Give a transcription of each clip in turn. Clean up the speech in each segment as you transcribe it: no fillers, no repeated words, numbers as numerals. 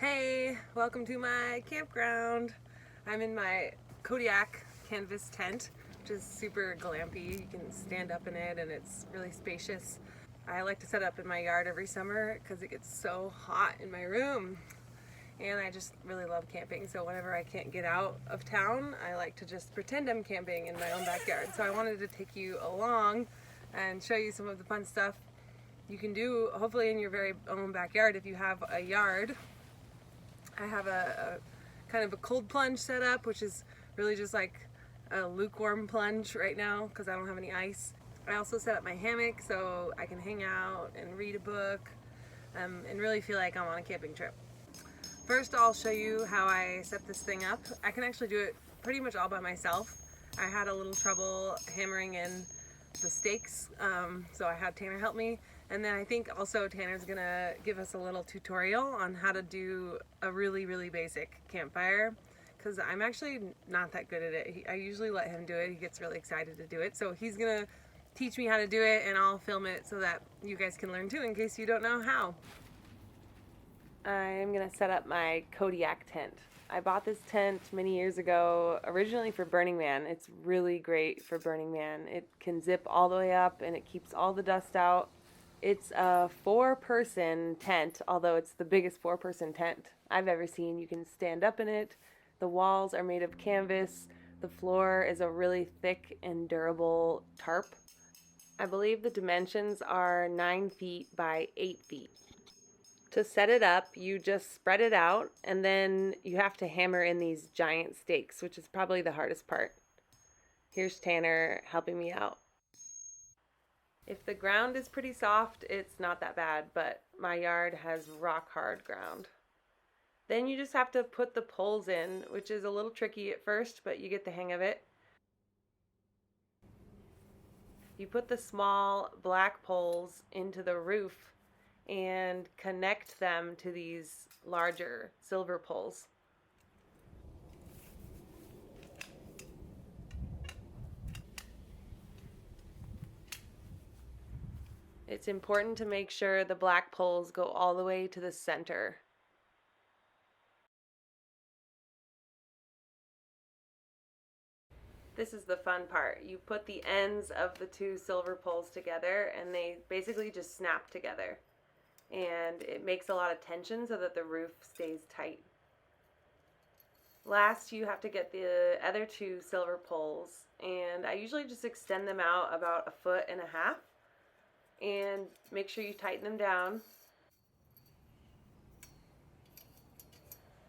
Hey, welcome to my campground. I'm in my Kodiak Canvas Tent, which is super glampy. You can stand up in it and it's really spacious. I like to set up in my yard every summer because it gets so hot in my room. And I just really love camping, so whenever I can't get out of town, I like to just pretend I'm camping in my own backyard. So I wanted to take you along and show you some of the fun stuff you can do, hopefully in your very own backyard if you have a yard. I have a kind of a cold plunge set up, which is really just like a lukewarm plunge right now because I don't have any ice. I also set up my hammock so I can hang out and read a book and really feel like I'm on a camping trip. First, I'll show you how I set this thing up. I can actually do it pretty much all by myself. I had a little trouble hammering in the stakes, so I had Tanner help me. And then I think also Tanner's gonna give us a little tutorial on how to do a really basic campfire, because I'm actually not that good at it. I usually let him do it. He gets really excited to do it. So he's gonna teach me how to do it and I'll film it so that you guys can learn too in case you don't know how. I'm gonna set up my Kodiak tent. I bought this tent many years ago, originally for Burning Man. It's really great for Burning Man. It can zip all the way up and it keeps all the dust out. It's a 4-person tent, although it's the biggest 4-person tent I've ever seen. You can stand up in it. The walls are made of canvas. The floor is a really thick and durable tarp. I believe the dimensions are 9 feet by 8 feet. To set it up, you just spread it out, and then you have to hammer in these giant stakes, which is probably the hardest part. Here's Tanner helping me out. If the ground is pretty soft, it's not that bad, but my yard has rock hard ground. Then you just have to put the poles in, which is a little tricky at first, but you get the hang of it. You put the small black poles into the roof and connect them to these larger silver poles. It's important to make sure the black poles go all the way to the center. This is the fun part. You put the ends of the 2 silver poles together and they basically just snap together. And it makes a lot of tension so that the roof stays tight. Last, you have to get the other 2 silver poles, and I usually just extend them out about 1.5 feet and make sure you tighten them down.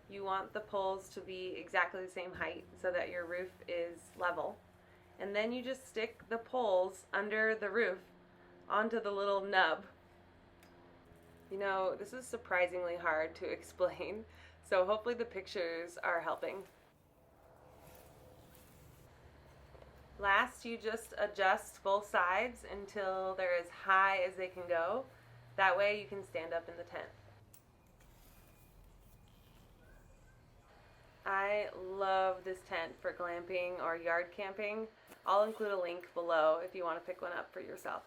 You want the poles to be exactly the same height so that your roof is level. And then you just stick the poles under the roof onto the little nub. You know, this is surprisingly hard to explain, so hopefully the pictures are helping. Last, you just adjust both sides until they're as high as they can go. That way you can stand up in the tent. I love this tent for glamping or yard camping. I'll include a link below if you want to pick one up for yourself.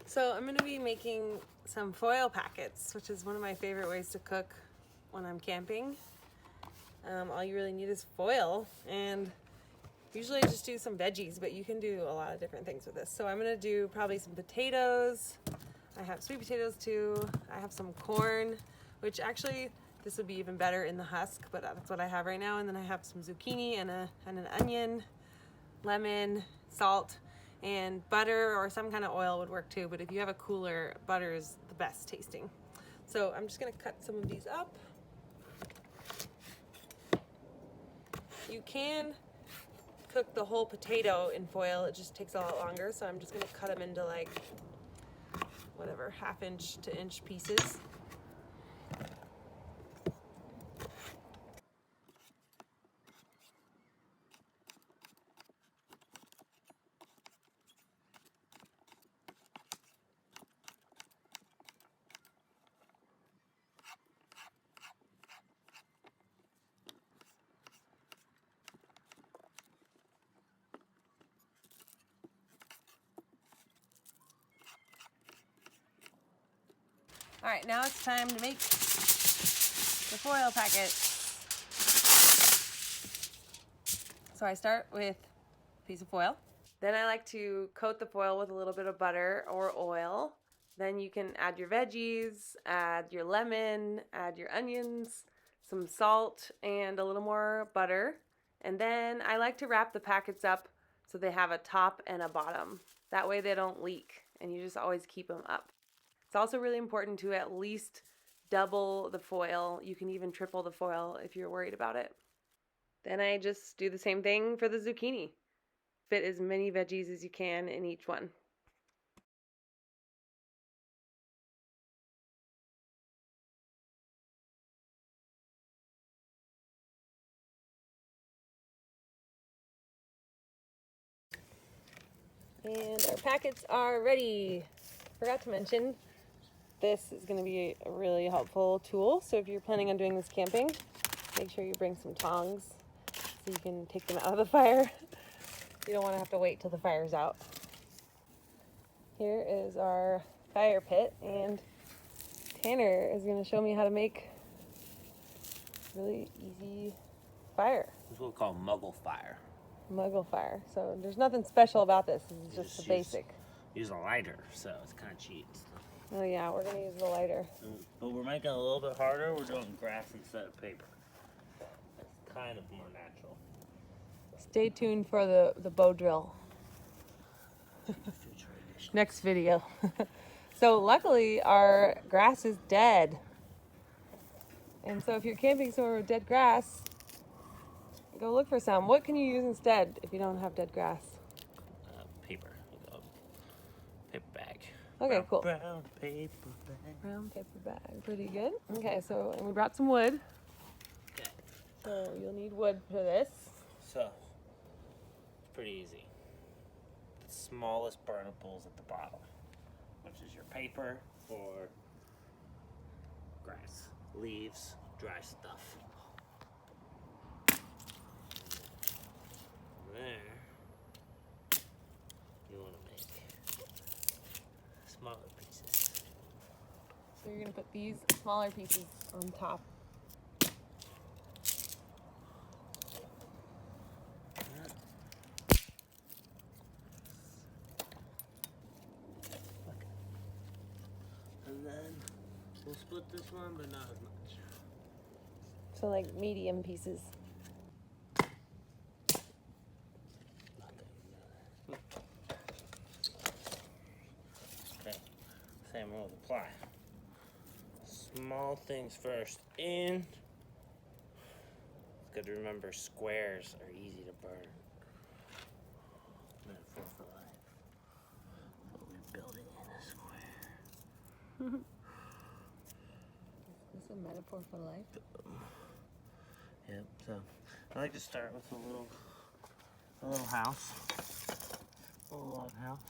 So I'm going to be making some foil packets, which is one of my favorite ways to cook when I'm camping. All you really need is foil, and Usually I just do some veggies, but you can do a lot of different things with this. So I'm gonna do probably some potatoes. I have sweet potatoes too. I have some corn, which actually this would be even better in the husk, but that's what I have right now. And then I have some zucchini and an onion, lemon, salt, and butter or some kind of oil would work too. But if you have a cooler, butter is the best tasting. So I'm just gonna cut some of these up. You can cook the whole potato in foil, it just takes a lot longer. So I'm just gonna cut them into like, whatever, 1/2 inch to inch pieces. All right, now it's time to make the foil packets. So I start with a piece of foil. Then I like to coat the foil with a little bit of butter or oil. Then you can add your veggies, add your lemon, add your onions, some salt, and a little more butter. And then I like to wrap the packets up so they have a top and a bottom. That way they don't leak and you just always keep them up. It's also really important to at least double the foil. You can even triple the foil if you're worried about it. Then I just do the same thing for the zucchini. Fit as many veggies as you can in each one. And our packets are ready. Forgot to mention, this is going to be a really helpful tool. So if you're planning on doing this camping, make sure you bring some tongs so you can take them out of the fire. You don't want to have to wait till the fire's out. Here is our fire pit, and Tanner is going to show me how to make really easy fire. This is what we call muggle fire. Muggle fire. So there's nothing special about this. This is just the basic. Use a lighter, so it's kind of cheap. Oh yeah, we're gonna use the lighter. But we're making it a little bit harder. We're doing grass instead of paper. It's kind of more natural. Stay tuned for the bow drill. Next video. So luckily our grass is dead. And so if you're camping somewhere with dead grass, go look for some. What can you use instead if you don't have dead grass? Paper. Paper bag. Okay, cool. Brown paper bag. Brown paper bag. Pretty good. Okay, so and we brought some wood. Okay. So you'll need wood for this. So, it's pretty easy. The smallest burnables at the bottom, which is your paper or grass, leaves, dry stuff. There, you want to make smaller pieces. So you're gonna put these smaller pieces on top. And then we'll split this one, but not as much. So like medium pieces. Okay, same rules apply. Small things first in. It's good to remember squares are easy to burn. Metaphor for life. But we're building in a square. Is this a metaphor for life? Yep, so I like to start with a little house. A little log house.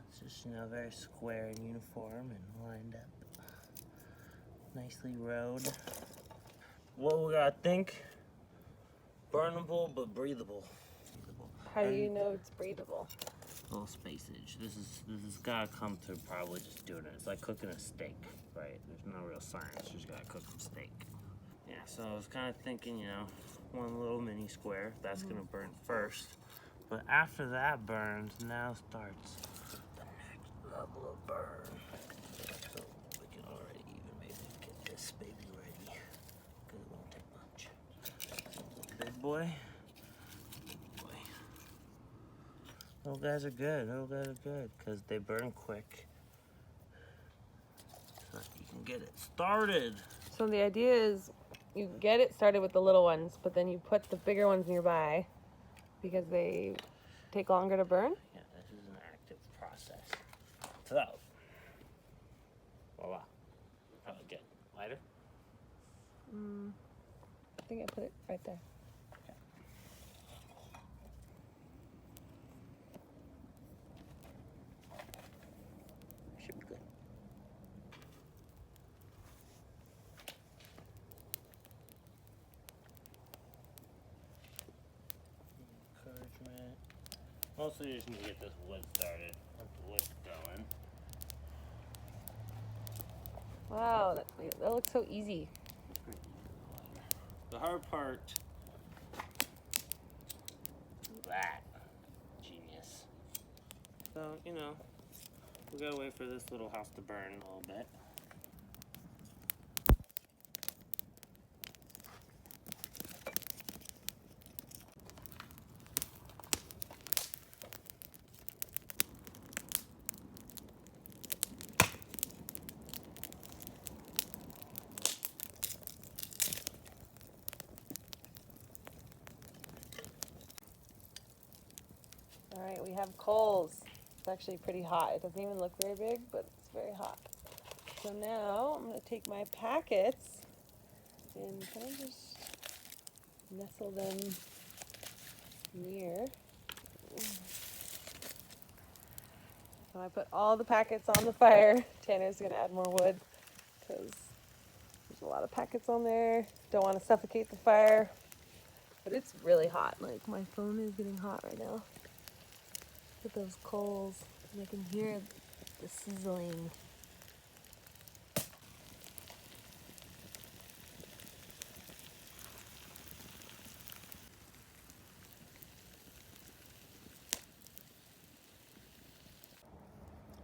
It's just, you know, very square and uniform and lined up. Nicely rowed. What we gotta think? Burnable but breathable. How do you know it's breathable? Little spacage. This is gotta come through probably just doing it. It's like cooking a steak, right? There's no real science. You just gotta cook some steak. Yeah, so I was kind of thinking, you know, one little mini square, that's gonna burn first. But after that burns, now starts the next level of burn. So we can already even maybe get this baby ready, because it won't take much. Big boy. Big boy. Little guys are good, little guys are good, because they burn quick. So you can get it started. So the idea is you get it started with the little ones, but then you put the bigger ones nearby because they take longer to burn? Yeah, this is an active process. So, voila. Oh, good. Lighter? I think I put it right there. Okay. Should be good. Encouragement. Mostly you just need to get this wood started. Let the wood going. Wow, that looks so easy. The hard part is that. Genius. So, you know, we gotta wait for this little house to burn a little bit. All right, we have coals. It's actually pretty hot. It doesn't even look very big, but it's very hot. So now I'm going to take my packets and kind of just nestle them near. So I put all the packets on the fire. Tanner's going to add more wood because there's a lot of packets on there. Don't want to suffocate the fire. But it's really hot. Like, my phone is getting hot right now. Look at those coals. And I can hear the sizzling.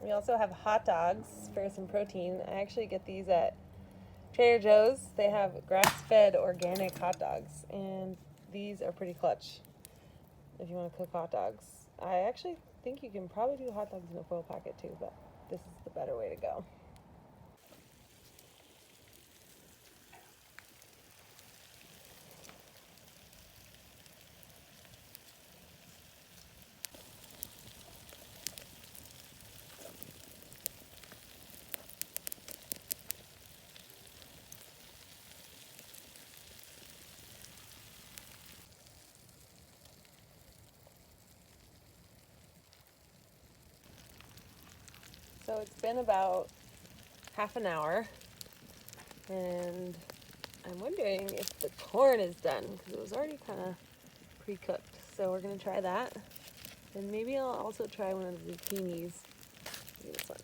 We also have hot dogs for some protein. I actually get these at Trader Joe's. They have grass-fed organic hot dogs, and these are pretty clutch if you want to cook hot dogs. I actually think you can probably do hot dogs in a foil packet too, but this is the better way to go. So it's been about half an hour, and I'm wondering if the corn is done, because it was already kind of pre-cooked. So we're going to try that, and maybe I'll also try one of the zucchinis. Maybe this one.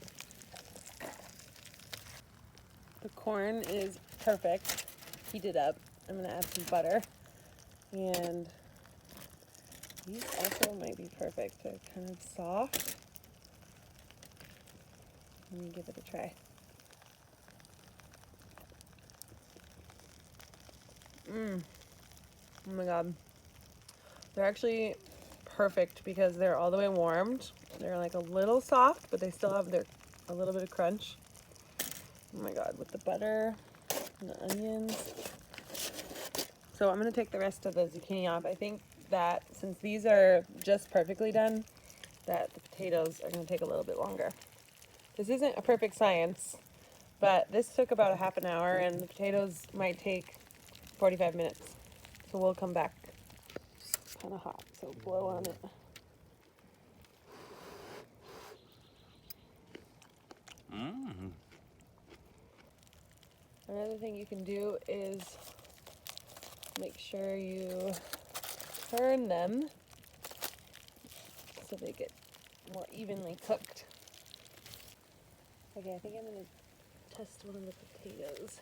The corn is perfect, heated up. I'm going to add some butter, and these also might be perfect. They're kind of soft. Let me give it a try. Oh my god. They're actually perfect because they're all the way warmed. They're like a little soft, but they still have a little bit of crunch. Oh my god, with the butter and the onions. So I'm going to take the rest of the zucchini off. I think that since these are just perfectly done, that the potatoes are going to take a little bit longer. This isn't a perfect science, but this took about a half an hour, and the potatoes might take 45 minutes. So we'll come back. It's kind of hot, so blow on it. Another thing you can do is make sure you turn them so they get more evenly cooked. Okay, I think I'm going to test one of the potatoes.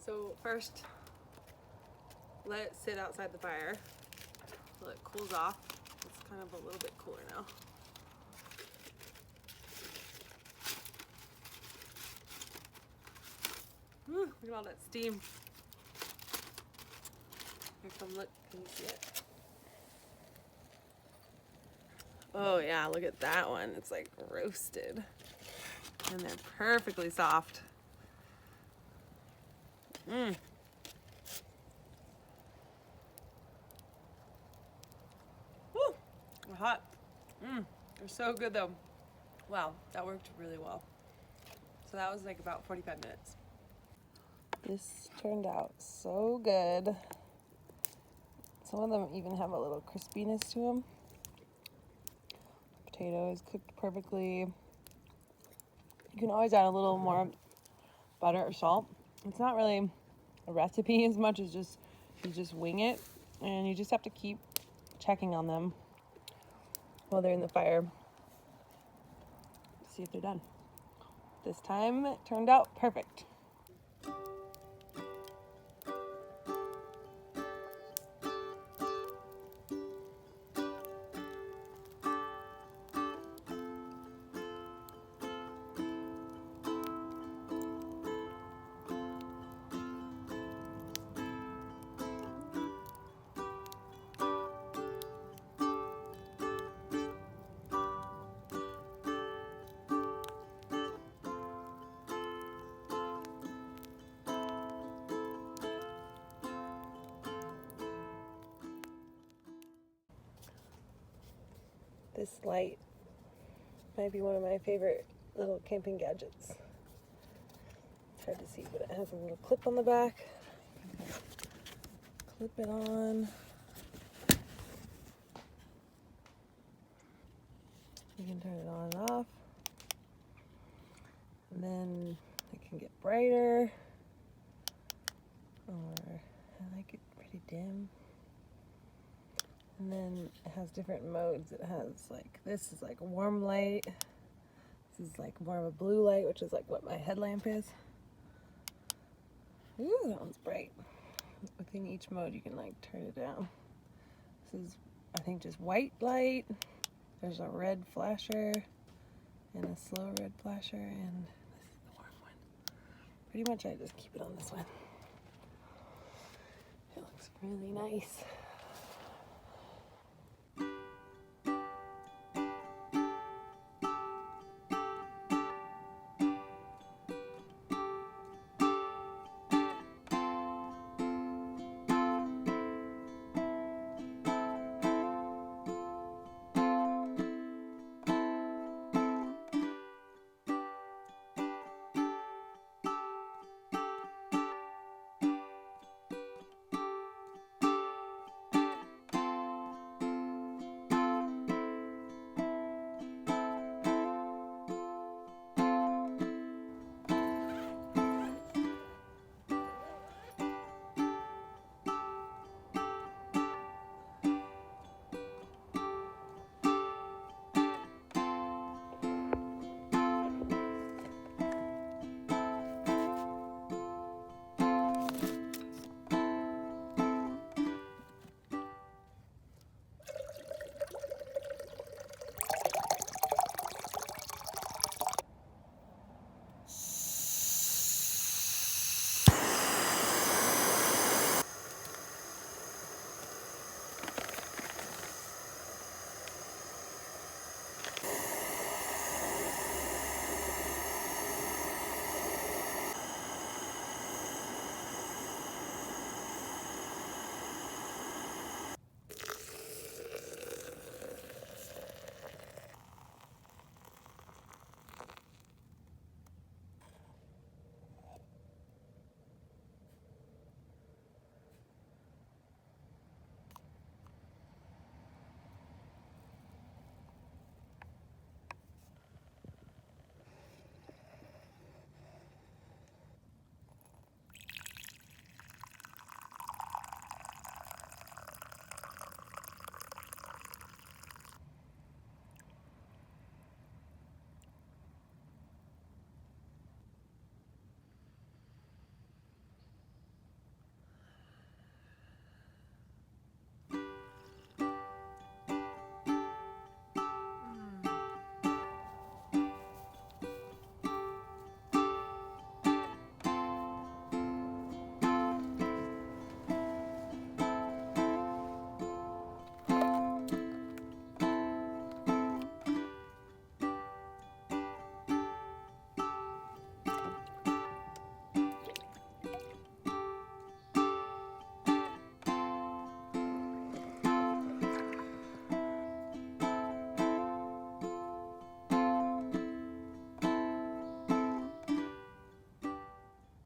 So first, let it sit outside the fire till it cools off. It's kind of a little bit cooler now. Look at all that steam. Here, come look. Can you see it? Oh yeah, look at that one. It's like roasted. And they're perfectly soft. Mmm. Woo! They're hot. Mmm. They're so good though. Wow, that worked really well. So that was like about 45 minutes. This turned out so good. Some of them even have a little crispiness to them. Potato is cooked perfectly. You can always add a little more butter or salt. It's not really a recipe as much as just you just wing it, and you just have to keep checking on them while they're in the fire to see if they're done. This time it turned out perfect. This light might be one of my favorite little camping gadgets. It's hard to see, but it has a little clip on the back. Clip it on. You can turn it on and off. And then it can get brighter. Or I like it pretty dim. And then it has different modes. It has like, this is like a warm light. This is like more of a blue light, which is like what my headlamp is. Ooh, that one's bright. Within each mode, you can like turn it down. This is, I think, just white light. There's a red flasher and a slow red flasher, and this is the warm one. Pretty much I just keep it on this one. It looks really nice.